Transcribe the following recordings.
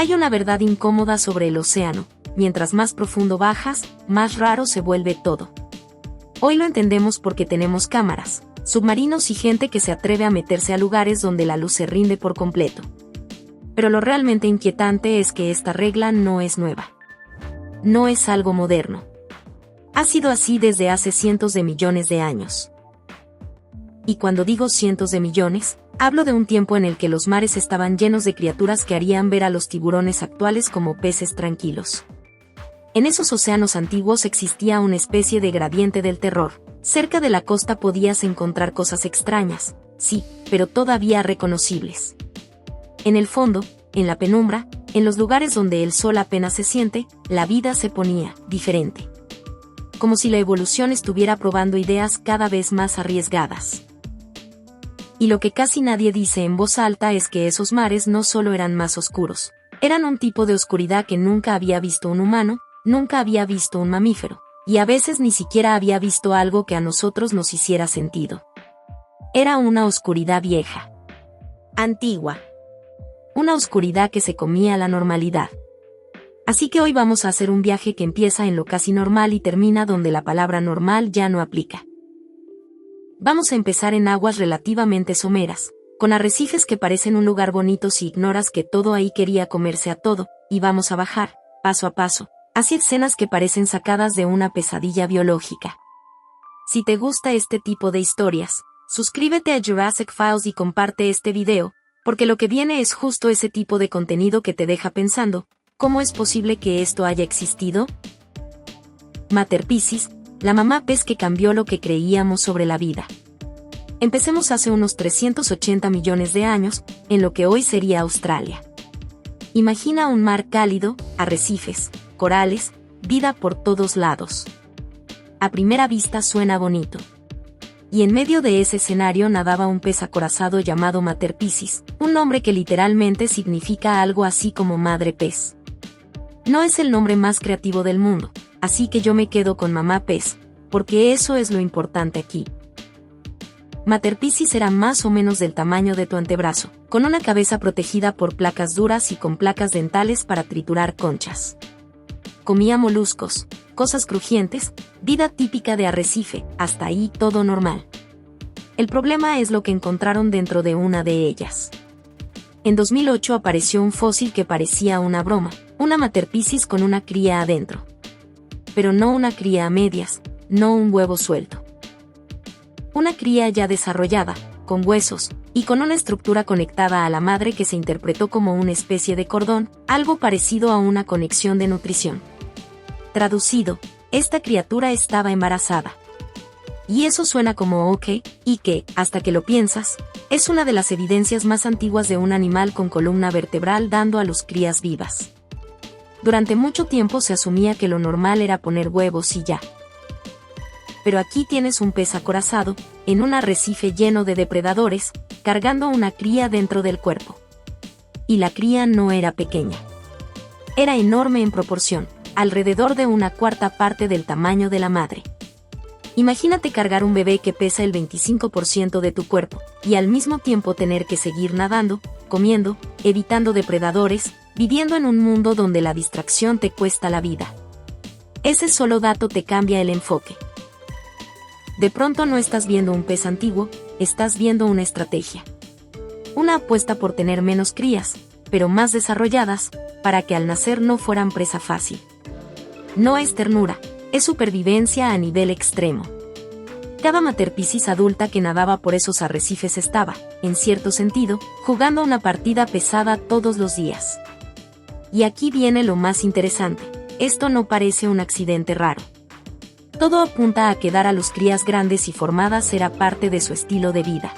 Hay una verdad incómoda sobre el océano: mientras más profundo bajas, más raro se vuelve todo. Hoy lo entendemos porque tenemos cámaras, submarinos y gente que se atreve a meterse a lugares donde la luz se rinde por completo. Pero lo realmente inquietante es que esta regla no es nueva. No es algo moderno. Ha sido así desde hace cientos de millones de años. Y cuando digo cientos de millones, hablo de un tiempo en el que los mares estaban llenos de criaturas que harían ver a los tiburones actuales como peces tranquilos. En esos océanos antiguos existía una especie de gradiente del terror. Cerca de la costa podías encontrar cosas extrañas, sí, pero todavía reconocibles. En el fondo, en la penumbra, en los lugares donde el sol apenas se siente, la vida se ponía diferente. Como si la evolución estuviera probando ideas cada vez más arriesgadas. Y lo que casi nadie dice en voz alta es que esos mares no solo eran más oscuros, eran un tipo de oscuridad que nunca había visto un humano, nunca había visto un mamífero, y a veces ni siquiera había visto algo que a nosotros nos hiciera sentido. Era una oscuridad vieja. Antigua. Una oscuridad que se comía la normalidad. Así que hoy vamos a hacer un viaje que empieza en lo casi normal y termina donde la palabra normal ya no aplica. Vamos a empezar en aguas relativamente someras, con arrecifes que parecen un lugar bonito si ignoras que todo ahí quería comerse a todo, y vamos a bajar, paso a paso, hacia escenas que parecen sacadas de una pesadilla biológica. Si te gusta este tipo de historias, suscríbete a Jurassic Files y comparte este video, porque lo que viene es justo ese tipo de contenido que te deja pensando: ¿cómo es posible que esto haya existido? Mater Piscis, la mamá pez que cambió lo que creíamos sobre la vida. Empecemos hace unos 380 millones de años, en lo que hoy sería Australia. Imagina un mar cálido, arrecifes, corales, vida por todos lados. A primera vista suena bonito. Y en medio de ese escenario nadaba un pez acorazado llamado Mater Piscis, un nombre que literalmente significa algo así como madre pez. No es el nombre más creativo del mundo, así que yo me quedo con mamá pez, porque eso es lo importante aquí. Mater Piscis era más o menos del tamaño de tu antebrazo, con una cabeza protegida por placas duras y con placas dentales para triturar conchas. Comía moluscos, cosas crujientes, vida típica de arrecife, hasta ahí todo normal. El problema es lo que encontraron dentro de una de ellas. En 2008 apareció un fósil que parecía una broma, una Mater Piscis con una cría adentro. Pero no una cría a medias, no un huevo suelto. Una cría ya desarrollada, con huesos, y con una estructura conectada a la madre que se interpretó como una especie de cordón, algo parecido a una conexión de nutrición. Traducido, esta criatura estaba embarazada. Y eso suena como ok, y que, hasta que lo piensas, es una de las evidencias más antiguas de un animal con columna vertebral dando a luz crías vivas. Durante mucho tiempo se asumía que lo normal era poner huevos y ya. Pero aquí tienes un pez acorazado, en un arrecife lleno de depredadores, cargando una cría dentro del cuerpo. Y la cría no era pequeña. Era enorme en proporción, alrededor de una cuarta parte del tamaño de la madre. Imagínate cargar un bebé que pesa el 25% de tu cuerpo, y al mismo tiempo tener que seguir nadando, comiendo, evitando depredadores, viviendo en un mundo donde la distracción te cuesta la vida. Ese solo dato te cambia el enfoque. De pronto no estás viendo un pez antiguo, estás viendo una estrategia. Una apuesta por tener menos crías, pero más desarrolladas, para que al nacer no fueran presa fácil. No es ternura, es supervivencia a nivel extremo. Cada Mater Piscis adulta que nadaba por esos arrecifes estaba, en cierto sentido, jugando una partida pesada todos los días. Y aquí viene lo más interesante: esto no parece un accidente raro. Todo apunta a que dar a luz crías grandes y formadas era parte de su estilo de vida.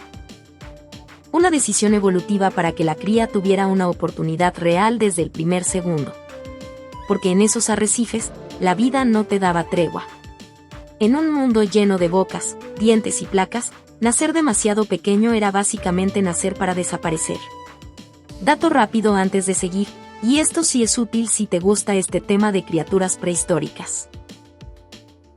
Una decisión evolutiva para que la cría tuviera una oportunidad real desde el primer segundo. Porque en esos arrecifes, la vida no te daba tregua. En un mundo lleno de bocas, dientes y placas, nacer demasiado pequeño era básicamente nacer para desaparecer. Dato rápido antes de seguir, y esto sí es útil si te gusta este tema de criaturas prehistóricas.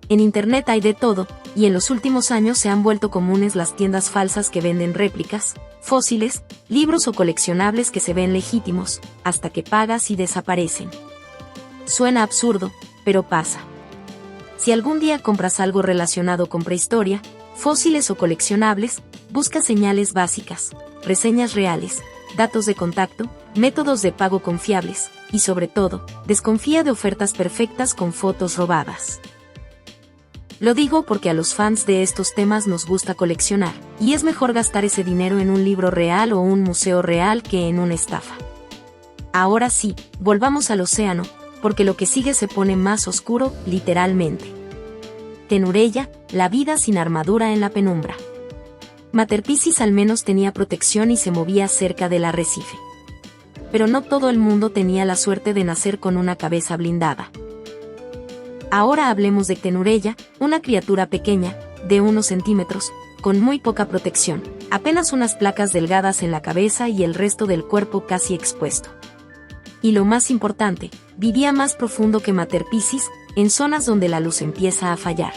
En Internet hay de todo, y en los últimos años se han vuelto comunes las tiendas falsas que venden réplicas, fósiles, libros o coleccionables que se ven legítimos, hasta que pagas y desaparecen. Suena absurdo, pero pasa. Si algún día compras algo relacionado con prehistoria, fósiles o coleccionables, busca señales básicas, reseñas reales, datos de contacto, métodos de pago confiables, y sobre todo, desconfía de ofertas perfectas con fotos robadas. Lo digo porque a los fans de estos temas nos gusta coleccionar, y es mejor gastar ese dinero en un libro real o un museo real que en una estafa. Ahora sí, volvamos al océano, porque lo que sigue se pone más oscuro, literalmente. Tenurella, la vida sin armadura en la penumbra. Mater Piscis al menos tenía protección y se movía cerca del arrecife. Pero no todo el mundo tenía la suerte de nacer con una cabeza blindada. Ahora hablemos de Tenurella, una criatura pequeña, de unos centímetros, con muy poca protección, apenas unas placas delgadas en la cabeza y el resto del cuerpo casi expuesto. Y lo más importante, vivía más profundo que Mater Piscis, en zonas donde la luz empieza a fallar.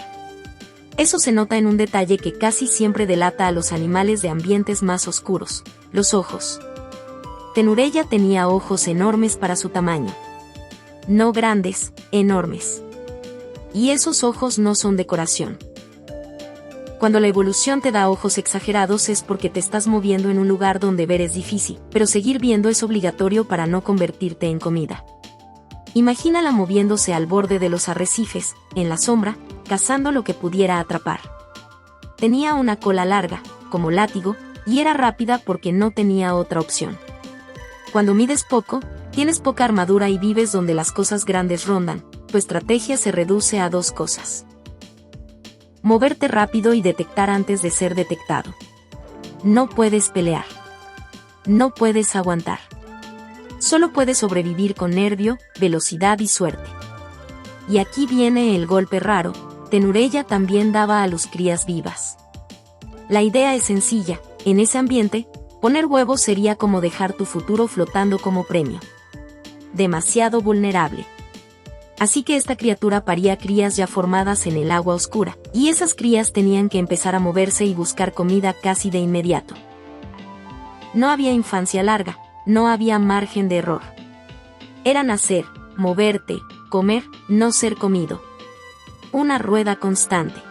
Eso se nota en un detalle que casi siempre delata a los animales de ambientes más oscuros: los ojos. Tenurella tenía ojos enormes para su tamaño. No grandes, enormes. Y esos ojos no son decoración. Cuando la evolución te da ojos exagerados es porque te estás moviendo en un lugar donde ver es difícil, pero seguir viendo es obligatorio para no convertirte en comida. Imagínala moviéndose al borde de los arrecifes, en la sombra, cazando lo que pudiera atrapar. Tenía una cola larga, como látigo, y era rápida porque no tenía otra opción. Cuando mides poco, tienes poca armadura y vives donde las cosas grandes rondan, tu estrategia se reduce a dos cosas: moverte rápido y detectar antes de ser detectado. No puedes pelear. No puedes aguantar. Solo puedes sobrevivir con nervio, velocidad y suerte. Y aquí viene el golpe raro: Tenurella también daba a luz crías vivas. La idea es sencilla: en ese ambiente, poner huevos sería como dejar tu futuro flotando como premio. Demasiado vulnerable. Así que esta criatura paría crías ya formadas en el agua oscura, y esas crías tenían que empezar a moverse y buscar comida casi de inmediato. No había infancia larga, no había margen de error. Era nacer, moverte, comer, no ser comido. Una rueda constante.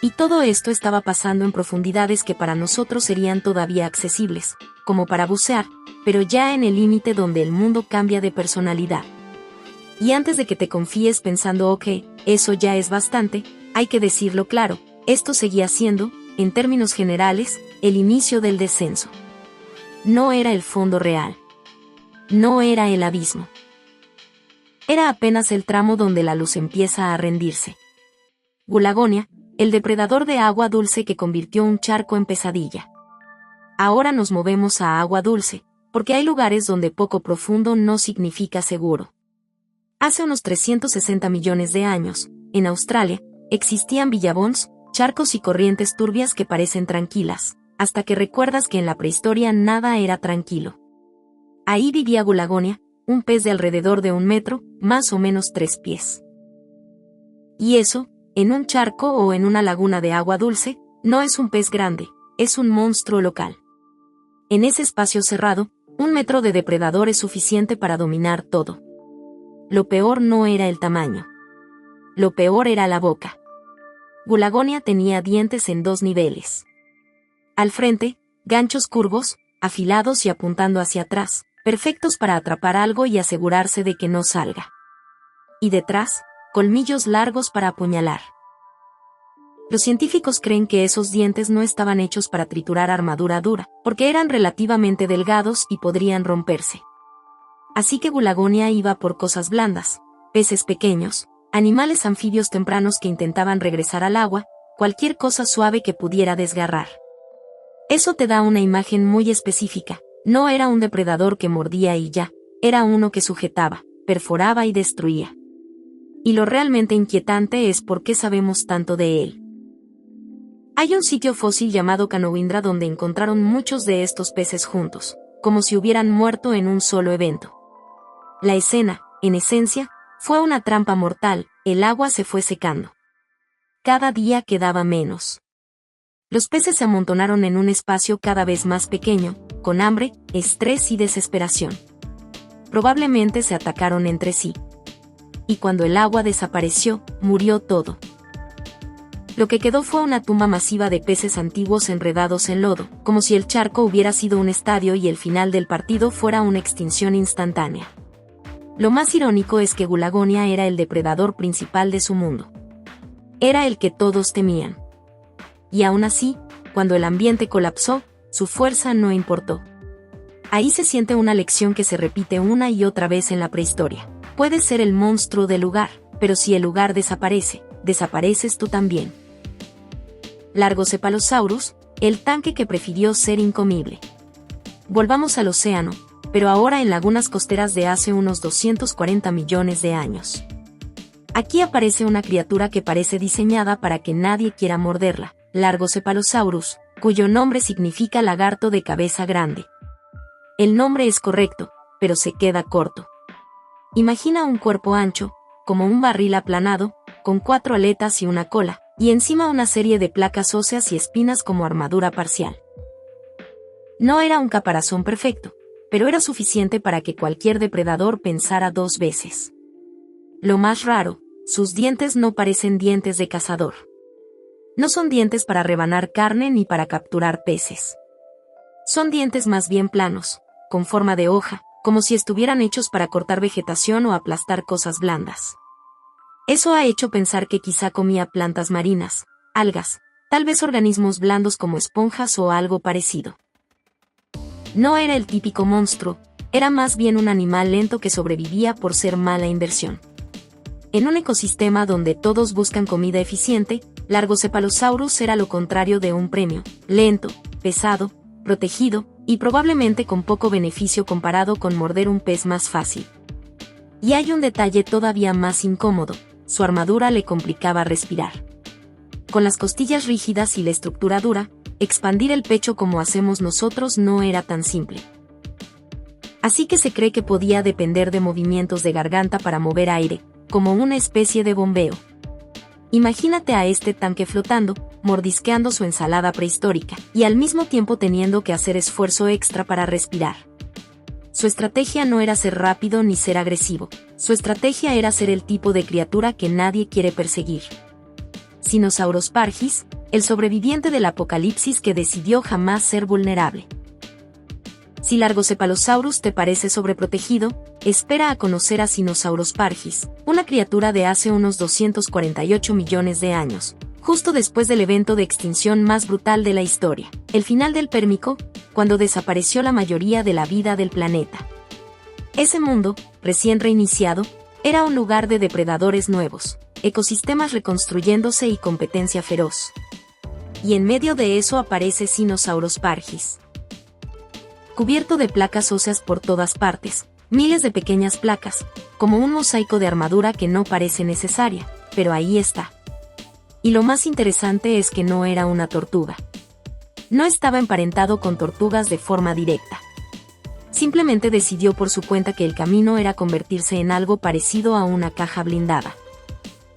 Y todo esto estaba pasando en profundidades que para nosotros serían todavía accesibles, como para bucear, pero ya en el límite donde el mundo cambia de personalidad. Y antes de que te confíes pensando ok, eso ya es bastante, hay que decirlo claro: esto seguía siendo, en términos generales, el inicio del descenso. No era el fondo real. No era el abismo. Era apenas el tramo donde la luz empieza a rendirse. Gulagonia, el depredador de agua dulce que convirtió un charco en pesadilla. Ahora nos movemos a agua dulce, porque hay lugares donde poco profundo no significa seguro. Hace unos 360 millones de años, en Australia, existían billabons, charcos y corrientes turbias que parecen tranquilas, hasta que recuerdas que en la prehistoria nada era tranquilo. Ahí vivía Gulagonia, un pez de alrededor de 1 metro, más o menos 3 pies. Y eso, en un charco o en una laguna de agua dulce, no es un pez grande, es un monstruo local. En ese espacio cerrado, 1 metro de depredador es suficiente para dominar todo. Lo peor no era el tamaño. Lo peor era la boca. Gulagonia tenía dientes en 2 niveles. Al frente, ganchos curvos, afilados y apuntando hacia atrás, perfectos para atrapar algo y asegurarse de que no salga. Y detrás, colmillos largos para apuñalar. Los científicos creen que esos dientes no estaban hechos para triturar armadura dura, porque eran relativamente delgados y podrían romperse. Así que Gulagonia iba por cosas blandas: peces pequeños, animales anfibios tempranos que intentaban regresar al agua, cualquier cosa suave que pudiera desgarrar. Eso te da una imagen muy específica: no era un depredador que mordía y ya, era uno que sujetaba, perforaba y destruía. Y lo realmente inquietante es por qué sabemos tanto de él. Hay un sitio fósil llamado Canowindra donde encontraron muchos de estos peces juntos, como si hubieran muerto en un solo evento. La escena, en esencia, fue una trampa mortal: el agua se fue secando. Cada día quedaba menos. Los peces se amontonaron en un espacio cada vez más pequeño, con hambre, estrés y desesperación. Probablemente se atacaron entre sí. Y cuando el agua desapareció, murió todo. Lo que quedó fue una tumba masiva de peces antiguos enredados en lodo, como si el charco hubiera sido un estadio y el final del partido fuera una extinción instantánea. Lo más irónico es que Gulagonia era el depredador principal de su mundo. Era el que todos temían. Y aún así, cuando el ambiente colapsó, su fuerza no importó. Ahí se siente una lección que se repite una y otra vez en la prehistoria. Puedes ser el monstruo del lugar, pero si el lugar desaparece, desapareces tú también. Largocephalosaurus, el tanque que prefirió ser incomible. Volvamos al océano, pero ahora en lagunas costeras de hace unos 240 millones de años. Aquí aparece una criatura que parece diseñada para que nadie quiera morderla, Largocephalosaurus, cuyo nombre significa lagarto de cabeza grande. El nombre es correcto, pero se queda corto. Imagina un cuerpo ancho, como un barril aplanado, con 4 aletas y una cola, y encima una serie de placas óseas y espinas como armadura parcial. No era un caparazón perfecto, pero era suficiente para que cualquier depredador pensara 2 veces. Lo más raro, sus dientes no parecen dientes de cazador. No son dientes para rebanar carne ni para capturar peces. Son dientes más bien planos, con forma de hoja, como si estuvieran hechos para cortar vegetación o aplastar cosas blandas. Eso ha hecho pensar que quizá comía plantas marinas, algas, tal vez organismos blandos como esponjas o algo parecido. No era el típico monstruo, era más bien un animal lento que sobrevivía por ser mala inversión. En un ecosistema donde todos buscan comida eficiente, Largocephalosaurus era lo contrario de un premio, lento, pesado, protegido, y probablemente con poco beneficio comparado con morder un pez más fácil. Y hay un detalle todavía más incómodo, su armadura le complicaba respirar. Con las costillas rígidas y la estructura dura, expandir el pecho como hacemos nosotros no era tan simple. Así que se cree que podía depender de movimientos de garganta para mover aire, como una especie de bombeo. Imagínate a este tanque flotando, mordisqueando su ensalada prehistórica, y al mismo tiempo teniendo que hacer esfuerzo extra para respirar. Su estrategia no era ser rápido ni ser agresivo, su estrategia era ser el tipo de criatura que nadie quiere perseguir. Sinosauros pargis, el sobreviviente del apocalipsis que decidió jamás ser vulnerable. Si Largocephalosaurus te parece sobreprotegido, espera a conocer a Sinosauros pargis, una criatura de hace unos 248 millones de años, justo después del evento de extinción más brutal de la historia, el final del Pérmico, cuando desapareció la mayoría de la vida del planeta. Ese mundo, recién reiniciado, era un lugar de depredadores nuevos, ecosistemas reconstruyéndose y competencia feroz. Y en medio de eso aparece Sinosauros pargis. Cubierto de placas óseas por todas partes, miles de pequeñas placas, como un mosaico de armadura que no parece necesaria, pero ahí está. Y lo más interesante es que no era una tortuga. No estaba emparentado con tortugas de forma directa. Simplemente decidió por su cuenta que el camino era convertirse en algo parecido a una caja blindada.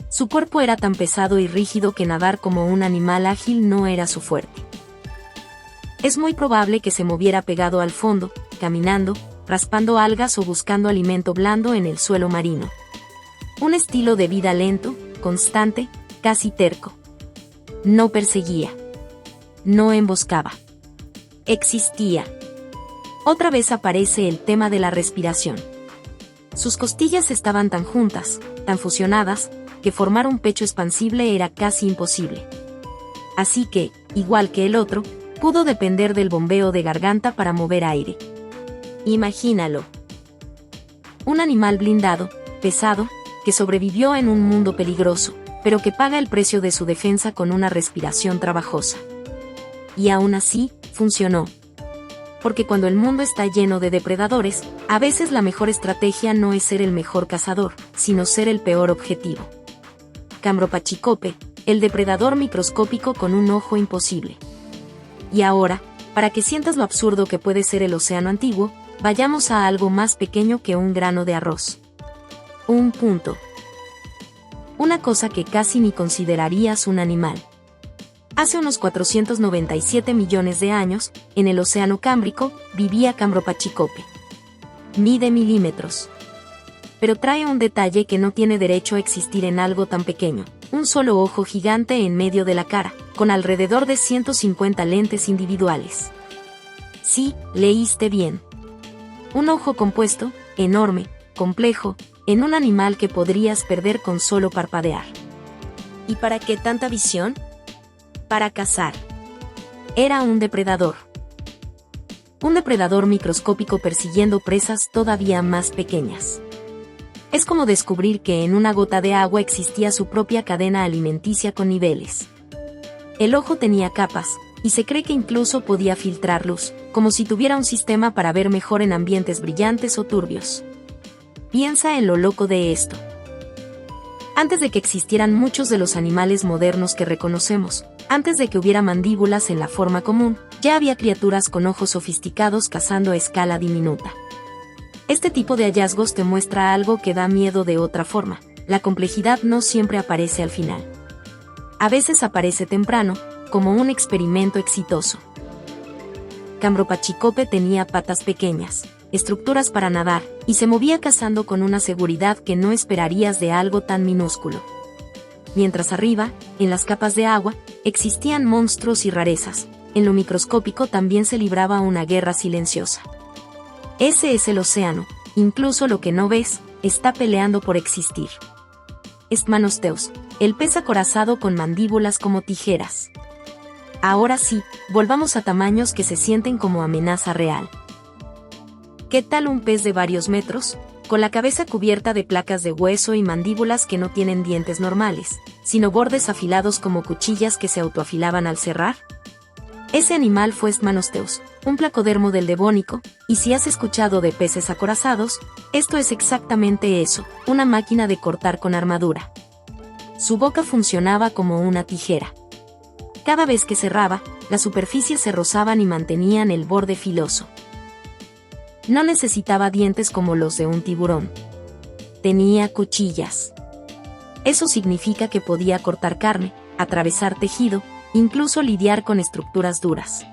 Su cuerpo era tan pesado y rígido que nadar como un animal ágil no era su fuerte. Es muy probable que se moviera pegado al fondo, caminando, raspando algas o buscando alimento blando en el suelo marino. Un estilo de vida lento, constante, casi terco. No perseguía. No emboscaba. Existía. Otra vez aparece el tema de la respiración. Sus costillas estaban tan juntas, tan fusionadas, que formar un pecho expansible era casi imposible. Así que, igual que el otro, pudo depender del bombeo de garganta para mover aire. Imagínalo. Un animal blindado, pesado, que sobrevivió en un mundo peligroso, pero que paga el precio de su defensa con una respiración trabajosa. Y aún así, funcionó. Porque cuando el mundo está lleno de depredadores, a veces la mejor estrategia no es ser el mejor cazador, sino ser el peor objetivo. Cambropachicope, el depredador microscópico con un ojo imposible. Y ahora, para que sientas lo absurdo que puede ser el océano antiguo, vayamos a algo más pequeño que un grano de arroz. Un punto. una cosa que casi ni considerarías un animal. Hace unos 497 millones de años, en el Océano Cámbrico, vivía Cambropachicope. Mide milímetros. Pero trae un detalle que no tiene derecho a existir en algo tan pequeño: un solo ojo gigante en medio de la cara, con alrededor de 150 lentes individuales. Sí, leíste bien. Un ojo compuesto, enorme, complejo, en un animal que podrías perder con solo parpadear. ¿Y para qué tanta visión? Para cazar. Era un depredador. Un depredador microscópico persiguiendo presas todavía más pequeñas. Es como descubrir que en una gota de agua existía su propia cadena alimenticia con niveles. El ojo tenía capas, y se cree que incluso podía filtrar luz, como si tuviera un sistema para ver mejor en ambientes brillantes o turbios. Piensa en lo loco de esto. Antes de que existieran muchos de los animales modernos que reconocemos, antes de que hubiera mandíbulas en la forma común, ya había criaturas con ojos sofisticados cazando a escala diminuta. Este tipo de hallazgos te muestra algo que da miedo de otra forma: la complejidad no siempre aparece al final. A veces aparece temprano, como un experimento exitoso. Cambropachicope tenía patas pequeñas, estructuras para nadar, y se movía cazando con una seguridad que no esperarías de algo tan minúsculo. Mientras arriba, en las capas de agua, existían monstruos y rarezas, en lo microscópico también se libraba una guerra silenciosa. Ese es el océano, incluso lo que no ves, está peleando por existir. Estmanosteus, el pez acorazado con mandíbulas como tijeras. Ahora sí, volvamos a tamaños que se sienten como amenaza real. ¿Qué tal un pez de varios metros, con la cabeza cubierta de placas de hueso y mandíbulas que no tienen dientes normales, sino bordes afilados como cuchillas que se autoafilaban al cerrar? Ese animal fue Estmanosteus, un placodermo del Devónico, y si has escuchado de peces acorazados, esto es exactamente eso: una máquina de cortar con armadura. Su boca funcionaba como una tijera. Cada vez que cerraba, las superficies se rozaban y mantenían el borde filoso. No necesitaba dientes como los de un tiburón. Tenía cuchillas. Eso significa que podía cortar carne, atravesar tejido, incluso lidiar con estructuras duras.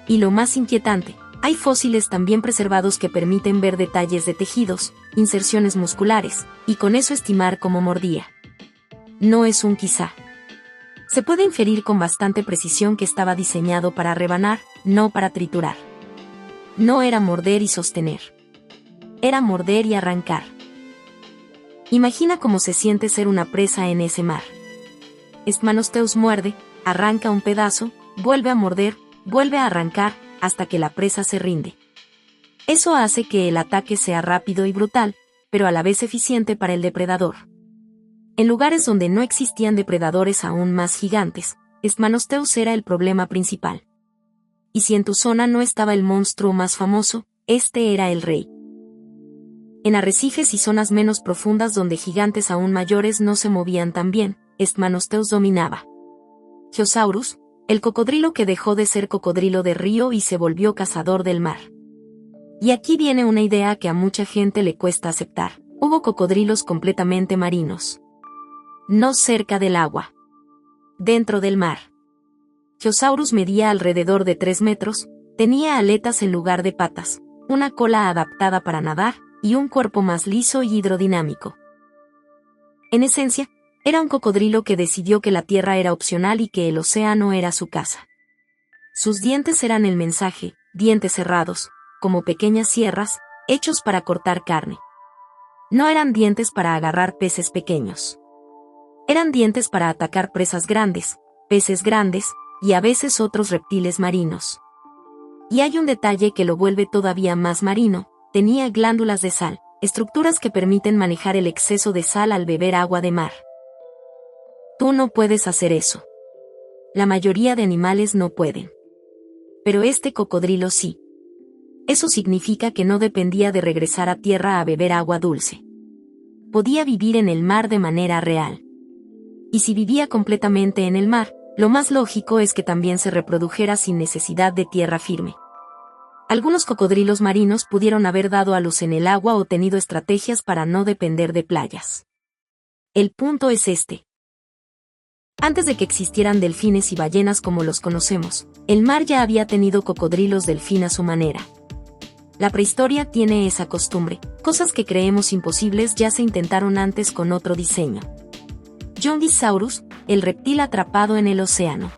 Y lo más inquietante, hay fósiles también preservados que permiten ver detalles de tejidos, inserciones musculares, y con eso estimar cómo mordía. No es un quizá. Se puede inferir con bastante precisión que estaba diseñado para rebanar, no para triturar. No era morder y sostener. Era morder y arrancar. Imagina cómo se siente ser una presa en ese mar. Estmanosteus muerde, arranca un pedazo, vuelve a morder, vuelve a arrancar, hasta que la presa se rinde. Eso hace que el ataque sea rápido y brutal, pero a la vez eficiente para el depredador. En lugares donde no existían depredadores aún más gigantes, Estmanosteus era el problema principal. Y si en tu zona no estaba el monstruo más famoso, este era el rey. En arrecifes y zonas menos profundas donde gigantes aún mayores no se movían tan bien, Estmanosteus dominaba. Geosaurus, el cocodrilo que dejó de ser cocodrilo de río y se volvió cazador del mar. Y aquí viene una idea que a mucha gente le cuesta aceptar: hubo cocodrilos completamente marinos. No cerca del agua. Dentro del mar. Geosaurus medía alrededor de 3 metros, tenía aletas en lugar de patas, una cola adaptada para nadar, y un cuerpo más liso y hidrodinámico. En esencia, era un cocodrilo que decidió que la tierra era opcional y que el océano era su casa. Sus dientes eran el mensaje, dientes cerrados, como pequeñas sierras, hechos para cortar carne. No eran dientes para agarrar peces pequeños. Eran dientes para atacar presas grandes, peces grandes, y a veces otros reptiles marinos. Y hay un detalle que lo vuelve todavía más marino: tenía glándulas de sal, estructuras que permiten manejar el exceso de sal al beber agua de mar. Tú no puedes hacer eso. La mayoría de animales no pueden. Pero este cocodrilo sí. Eso significa que no dependía de regresar a tierra a beber agua dulce. Podía vivir en el mar de manera real. Y si vivía completamente en el mar, lo más lógico es que también se reprodujera sin necesidad de tierra firme. Algunos cocodrilos marinos pudieron haber dado a luz en el agua o tenido estrategias para no depender de playas. El punto es este. Antes de que existieran delfines y ballenas como los conocemos, el mar ya había tenido cocodrilos delfín a su manera. La prehistoria tiene esa costumbre, cosas que creemos imposibles ya se intentaron antes con otro diseño. Jungisaurus, el reptil atrapado en el océano.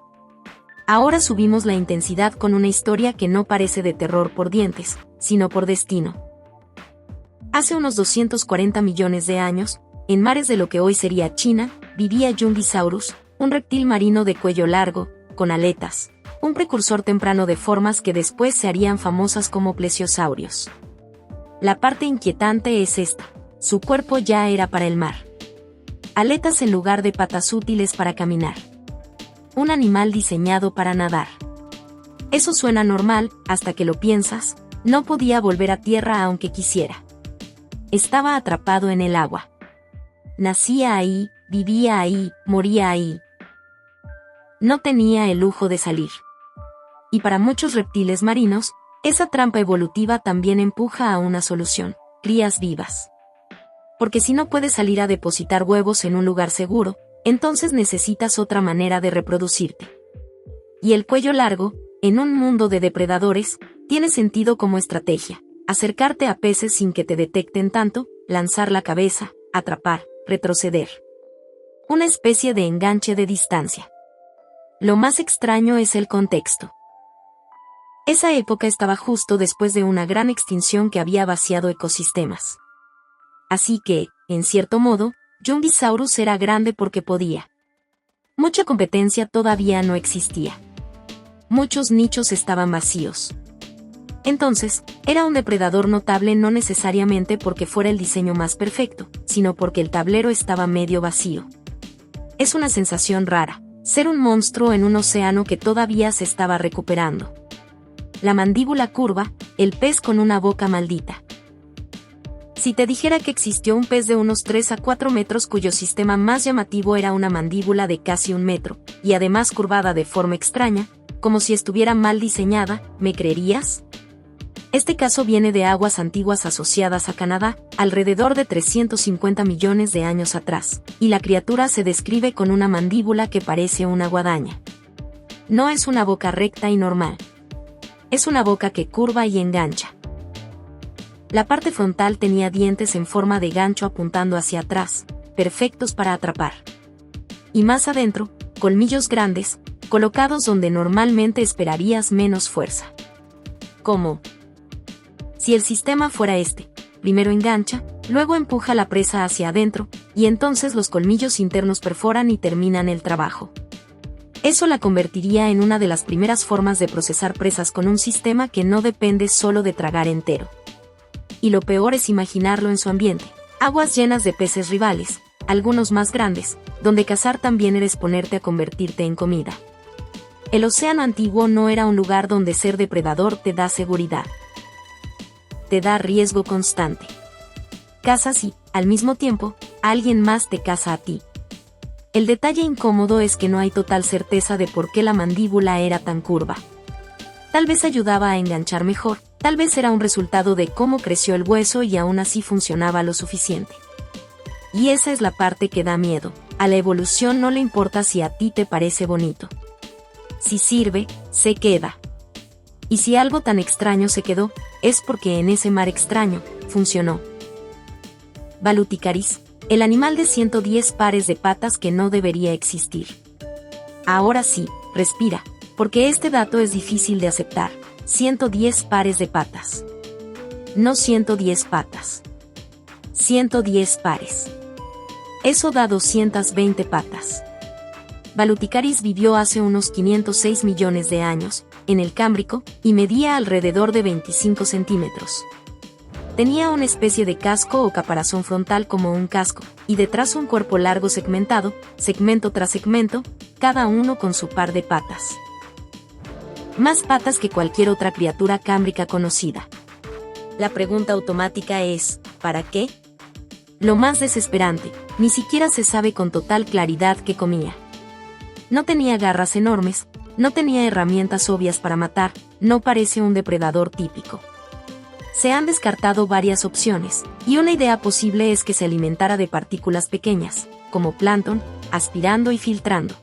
Ahora subimos la intensidad con una historia que no parece de terror por dientes, sino por destino. Hace unos 240 millones de años, en mares de lo que hoy sería China, vivía Jungisaurus, un reptil marino de cuello largo, con aletas, un precursor temprano de formas que después se harían famosas como plesiosaurios. La parte inquietante es esta: su cuerpo ya era para el mar. Aletas en lugar de patas útiles para caminar. Un animal diseñado para nadar. Eso suena normal, hasta que lo piensas, no podía volver a tierra aunque quisiera. Estaba atrapado en el agua. Nacía ahí, vivía ahí, moría ahí. No tenía el lujo de salir. Y para muchos reptiles marinos, esa trampa evolutiva también empuja a una solución: crías vivas. Porque si no puedes salir a depositar huevos en un lugar seguro, entonces necesitas otra manera de reproducirte. Y el cuello largo, en un mundo de depredadores, tiene sentido como estrategia: acercarte a peces sin que te detecten tanto, lanzar la cabeza, atrapar, retroceder. Una especie de enganche de distancia. Lo más extraño es el contexto. Esa época estaba justo después de una gran extinción que había vaciado ecosistemas. Así que, en cierto modo, Jungisaurus era grande porque podía. Mucha competencia todavía no existía. Muchos nichos estaban vacíos. Entonces, era un depredador notable no necesariamente porque fuera el diseño más perfecto, sino porque el tablero estaba medio vacío. Es una sensación rara, ser un monstruo en un océano que todavía se estaba recuperando. La mandíbula curva, el pez con una boca maldita. Si te dijera que existió un pez de unos 3 a 4 metros cuyo sistema más llamativo era una mandíbula de casi 1 metro, y además curvada de forma extraña, como si estuviera mal diseñada, ¿me creerías? Este caso viene de aguas antiguas asociadas a Canadá, alrededor de 350 millones de años atrás, y la criatura se describe con una mandíbula que parece una guadaña. No es una boca recta y normal. Es una boca que curva y engancha. La parte frontal tenía dientes en forma de gancho apuntando hacia atrás, perfectos para atrapar. Y más adentro, colmillos grandes, colocados donde normalmente esperarías menos fuerza. ¿Cómo? Si el sistema fuera este: primero engancha, luego empuja la presa hacia adentro, y entonces los colmillos internos perforan y terminan el trabajo. Eso la convertiría en una de las primeras formas de procesar presas con un sistema que no depende solo de tragar entero. Y lo peor es imaginarlo en su ambiente: aguas llenas de peces rivales, algunos más grandes, donde cazar también era exponerte a convertirte en comida. El océano antiguo no era un lugar donde ser depredador te da seguridad. Te da riesgo constante. Cazas y, al mismo tiempo, alguien más te caza a ti. El detalle incómodo es que no hay total certeza de por qué la mandíbula era tan curva. Tal vez ayudaba a enganchar mejor, tal vez era un resultado de cómo creció el hueso y aún así funcionaba lo suficiente. Y esa es la parte que da miedo: a la evolución no le importa si a ti te parece bonito. Si sirve, se queda. Y si algo tan extraño se quedó, es porque en ese mar extraño, funcionó. Baluticaris, el animal de 110 pares de patas que no debería existir. Ahora sí, respira, porque este dato es difícil de aceptar: 110 pares de patas. No 110 patas. 110 pares. Eso da 220 patas. Baluticaris vivió hace unos 506 millones de años, en el Cámbrico, y medía alrededor de 25 centímetros. Tenía una especie de casco o caparazón frontal como un casco, y detrás un cuerpo largo segmentado, segmento tras segmento, cada uno con su par de patas. Más patas que cualquier otra criatura cámbrica conocida. La pregunta automática es, ¿para qué? Lo más desesperante, ni siquiera se sabe con total claridad qué comía. No tenía garras enormes, no tenía herramientas obvias para matar, no parece un depredador típico. Se han descartado varias opciones, y una idea posible es que se alimentara de partículas pequeñas, como plancton, aspirando y filtrando.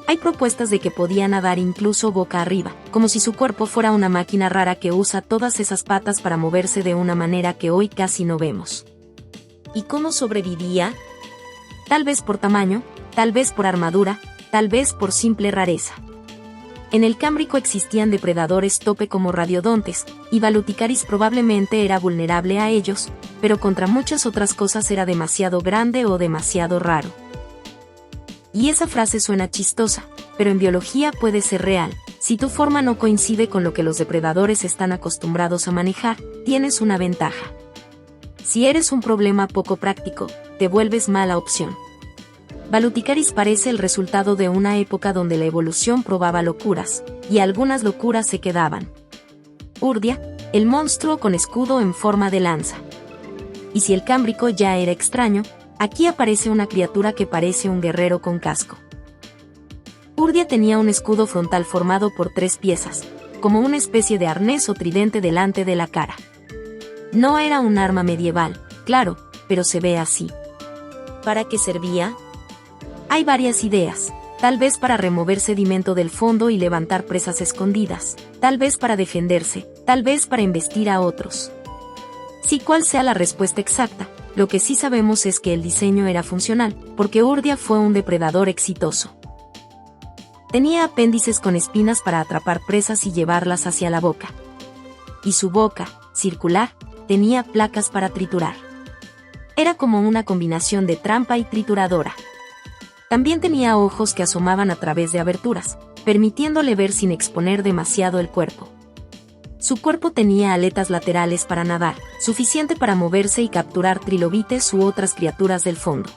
Hay propuestas de que podía nadar incluso boca arriba, como si su cuerpo fuera una máquina rara que usa todas esas patas para moverse de una manera que hoy casi no vemos. ¿Y cómo sobrevivía? Tal vez por tamaño, tal vez por armadura, tal vez por simple rareza. En el Cámbrico existían depredadores tope como radiodontes, y Baluticaris probablemente era vulnerable a ellos, pero contra muchas otras cosas era demasiado grande o demasiado raro. Y esa frase suena chistosa, pero en biología puede ser real. Si tu forma no coincide con lo que los depredadores están acostumbrados a manejar, tienes una ventaja. Si eres un problema poco práctico, te vuelves mala opción. Baluticaris parece el resultado de una época donde la evolución probaba locuras, y algunas locuras se quedaban. Urdia, el monstruo con escudo en forma de lanza. Y si el Cámbrico ya era extraño, aquí aparece una criatura que parece un guerrero con casco. Urdia tenía un escudo frontal formado por 3 piezas, como una especie de arnés o tridente delante de la cara. No era un arma medieval, claro, pero se ve así. ¿Para qué servía? Hay varias ideas. Tal vez para remover sedimento del fondo y levantar presas escondidas, tal vez para defenderse, tal vez para embestir a otros. Si cual sea la respuesta exacta, lo que sí sabemos es que el diseño era funcional, porque Urdia fue un depredador exitoso. Tenía apéndices con espinas para atrapar presas y llevarlas hacia la boca. Y su boca, circular, tenía placas para triturar. Era como una combinación de trampa y trituradora. También tenía ojos que asomaban a través de aberturas, permitiéndole ver sin exponer demasiado el cuerpo. Su cuerpo tenía aletas laterales para nadar, suficiente para moverse y capturar trilobites u otras criaturas del fondo.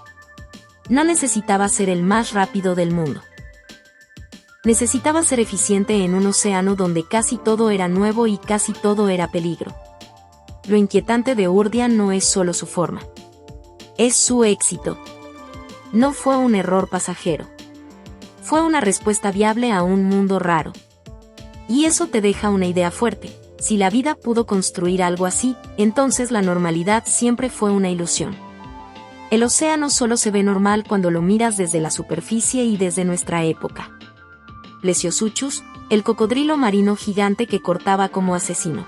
No necesitaba ser el más rápido del mundo. Necesitaba ser eficiente en un océano donde casi todo era nuevo y casi todo era peligro. Lo inquietante de Urdia no es solo su forma. Es su éxito. No fue un error pasajero. Fue una respuesta viable a un mundo raro. Y eso te deja una idea fuerte. Si la vida pudo construir algo así, entonces la normalidad siempre fue una ilusión. El océano solo se ve normal cuando lo miras desde la superficie y desde nuestra época. Plesiosuchus, el cocodrilo marino gigante que cortaba como asesino.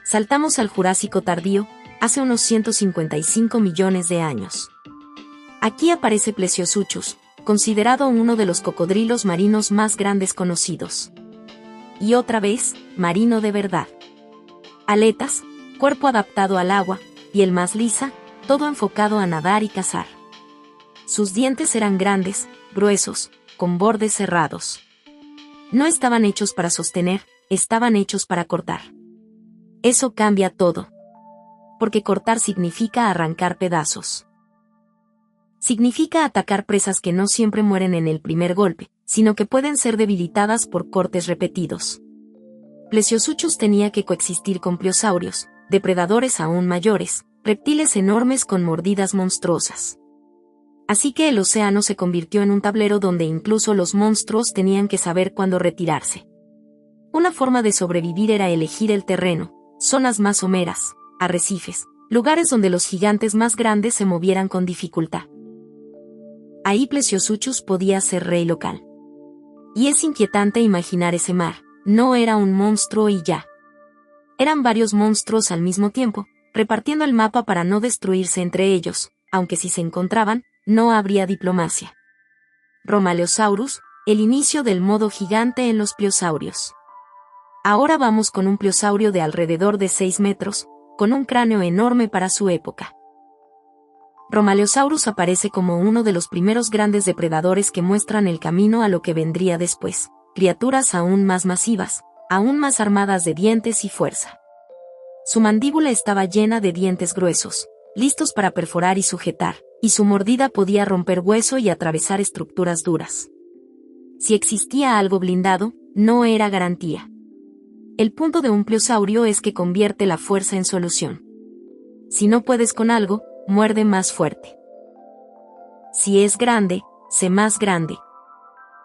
Saltamos al Jurásico tardío, hace unos 155 millones de años. Aquí aparece Plesiosuchus, considerado uno de los cocodrilos marinos más grandes conocidos. Y otra vez, marino de verdad. Aletas, cuerpo adaptado al agua, piel más lisa, todo enfocado a nadar y cazar. Sus dientes eran grandes, gruesos, con bordes cerrados. No estaban hechos para sostener, estaban hechos para cortar. Eso cambia todo. Porque cortar significa arrancar pedazos. Significa atacar presas que no siempre mueren en el primer golpe, sino que pueden ser debilitadas por cortes repetidos. Plesiosuchus tenía que coexistir con pliosaurios, depredadores aún mayores, reptiles enormes con mordidas monstruosas. Así que el océano se convirtió en un tablero donde incluso los monstruos tenían que saber cuándo retirarse. Una forma de sobrevivir era elegir el terreno, zonas más someras, arrecifes, lugares donde los gigantes más grandes se movieran con dificultad. Ahí Plesiosuchus podía ser rey local. Y es inquietante imaginar ese mar, no era un monstruo y ya. Eran varios monstruos al mismo tiempo, repartiendo el mapa para no destruirse entre ellos, aunque si se encontraban, no habría diplomacia. Romaleosaurus, el inicio del modo gigante en los pliosaurios. Ahora vamos con un pliosaurio de alrededor de 6 metros, con un cráneo enorme para su época. Romaleosaurus aparece como uno de los primeros grandes depredadores que muestran el camino a lo que vendría después, criaturas aún más masivas, aún más armadas de dientes y fuerza. Su mandíbula estaba llena de dientes gruesos, listos para perforar y sujetar, y su mordida podía romper hueso y atravesar estructuras duras. Si existía algo blindado, no era garantía. El punto de un pliosaurio es que convierte la fuerza en solución. Si no puedes con algo, muerde más fuerte. Si es grande, sé más grande.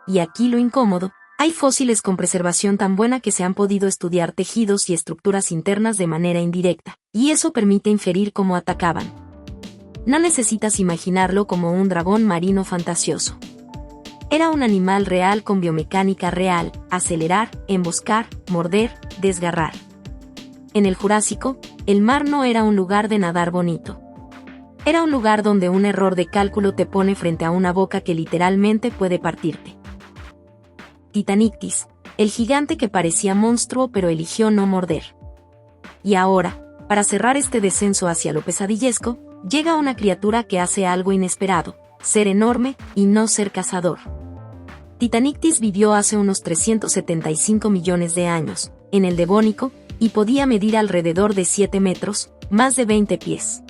Y aquí lo incómodo, hay fósiles con preservación tan buena que se han podido estudiar tejidos y estructuras internas de manera indirecta, y eso permite inferir cómo atacaban. No necesitas imaginarlo como un dragón marino fantasioso. Era un animal real con biomecánica real: acelerar, emboscar, morder, desgarrar. En el Jurásico, el mar no era un lugar de nadar bonito. Era un lugar donde un error de cálculo te pone frente a una boca que literalmente puede partirte. Titanictis, el gigante que parecía monstruo pero eligió no morder. Y ahora, para cerrar este descenso hacia lo pesadillesco, llega una criatura que hace algo inesperado: ser enorme y no ser cazador. Titanictis vivió hace unos 375 millones de años, en el Devónico, y podía medir alrededor de 7 metros, más de 20 pies.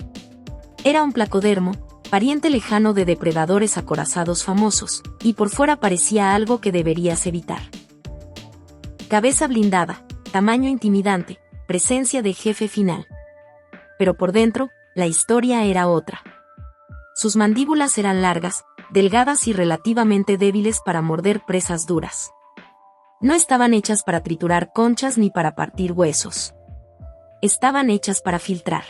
Era un placodermo, pariente lejano de depredadores acorazados famosos, y por fuera parecía algo que deberías evitar. Cabeza blindada, tamaño intimidante, presencia de jefe final. Pero por dentro, la historia era otra. Sus mandíbulas eran largas, delgadas y relativamente débiles para morder presas duras. No estaban hechas para triturar conchas ni para partir huesos. Estaban hechas para filtrar.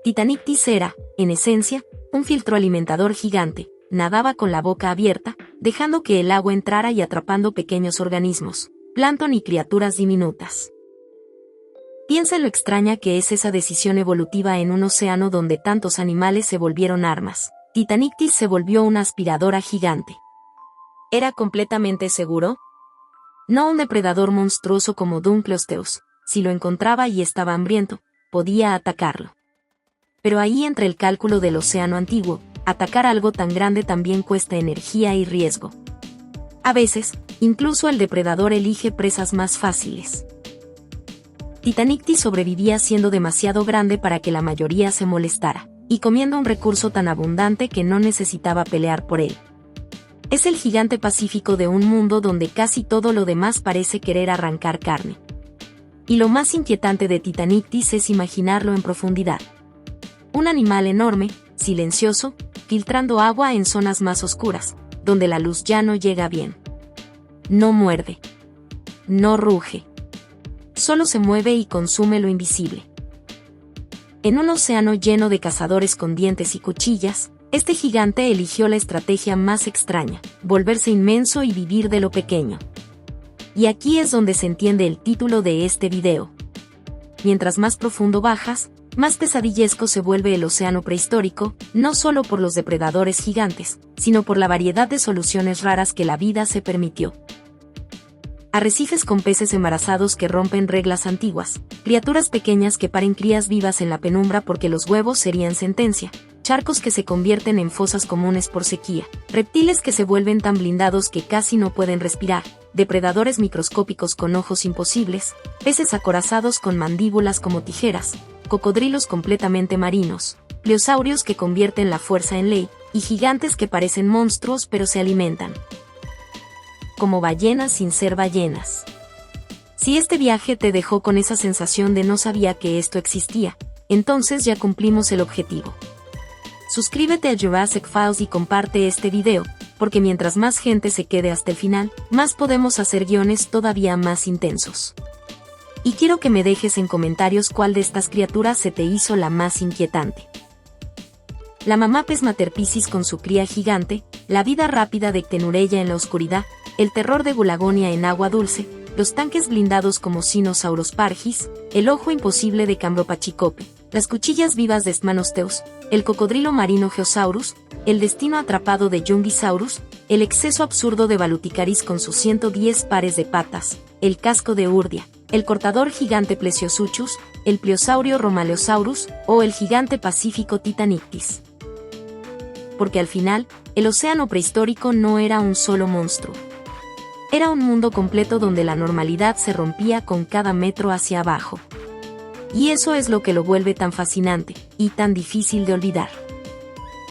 Titanictis era, en esencia, un filtro alimentador gigante. Nadaba con la boca abierta, dejando que el agua entrara y atrapando pequeños organismos, plancton y criaturas diminutas. Piensa en lo extraña que es esa decisión evolutiva en un océano donde tantos animales se volvieron armas. Titanictis se volvió una aspiradora gigante. ¿Era completamente seguro? No un depredador monstruoso como Dunkleosteus. Si lo encontraba y estaba hambriento, podía atacarlo. Pero ahí entra el cálculo del océano antiguo: atacar algo tan grande también cuesta energía y riesgo. A veces, incluso el depredador elige presas más fáciles. Titanictis sobrevivía siendo demasiado grande para que la mayoría se molestara, y comiendo un recurso tan abundante que no necesitaba pelear por él. Es el gigante pacífico de un mundo donde casi todo lo demás parece querer arrancar carne. Y lo más inquietante de Titanictis es imaginarlo en profundidad. Un animal enorme, silencioso, filtrando agua en zonas más oscuras, donde la luz ya no llega bien. No muerde. No ruge. Solo se mueve y consume lo invisible. En un océano lleno de cazadores con dientes y cuchillas, este gigante eligió la estrategia más extraña: volverse inmenso y vivir de lo pequeño. Y aquí es donde se entiende el título de este video. Mientras más profundo bajas, más pesadillesco se vuelve el océano prehistórico, no solo por los depredadores gigantes, sino por la variedad de soluciones raras que la vida se permitió. Arrecifes con peces embarazados que rompen reglas antiguas, criaturas pequeñas que paren crías vivas en la penumbra porque los huevos serían sentencia, charcos que se convierten en fosas comunes por sequía, reptiles que se vuelven tan blindados que casi no pueden respirar, depredadores microscópicos con ojos imposibles, peces acorazados con mandíbulas como tijeras, cocodrilos completamente marinos, pliosaurios que convierten la fuerza en ley, y gigantes que parecen monstruos pero se alimentan como ballenas sin ser ballenas. Si este viaje te dejó con esa sensación de no sabía que esto existía, entonces ya cumplimos el objetivo. Suscríbete a Jurassic Files y comparte este video, porque mientras más gente se quede hasta el final, más podemos hacer guiones todavía más intensos. Y quiero que me dejes en comentarios cuál de estas criaturas se te hizo la más inquietante. La mamá pez Materpiscis con su cría gigante, la vida rápida de Ctenureya en la oscuridad, el terror de Gulagonia en agua dulce, los tanques blindados como Sinosaurus pargis, el ojo imposible de Cambropachicope, las cuchillas vivas de Sphanosteus, el cocodrilo marino Geosaurus, el destino atrapado de Jungisaurus, el exceso absurdo de Baluticaris con sus 110 pares de patas, el casco de Urdia, el cortador gigante Plesiosuchus, el pliosaurio Romaleosaurus o el gigante pacífico Titanictis. Porque al final, el océano prehistórico no era un solo monstruo. Era un mundo completo donde la normalidad se rompía con cada metro hacia abajo. Y eso es lo que lo vuelve tan fascinante y tan difícil de olvidar.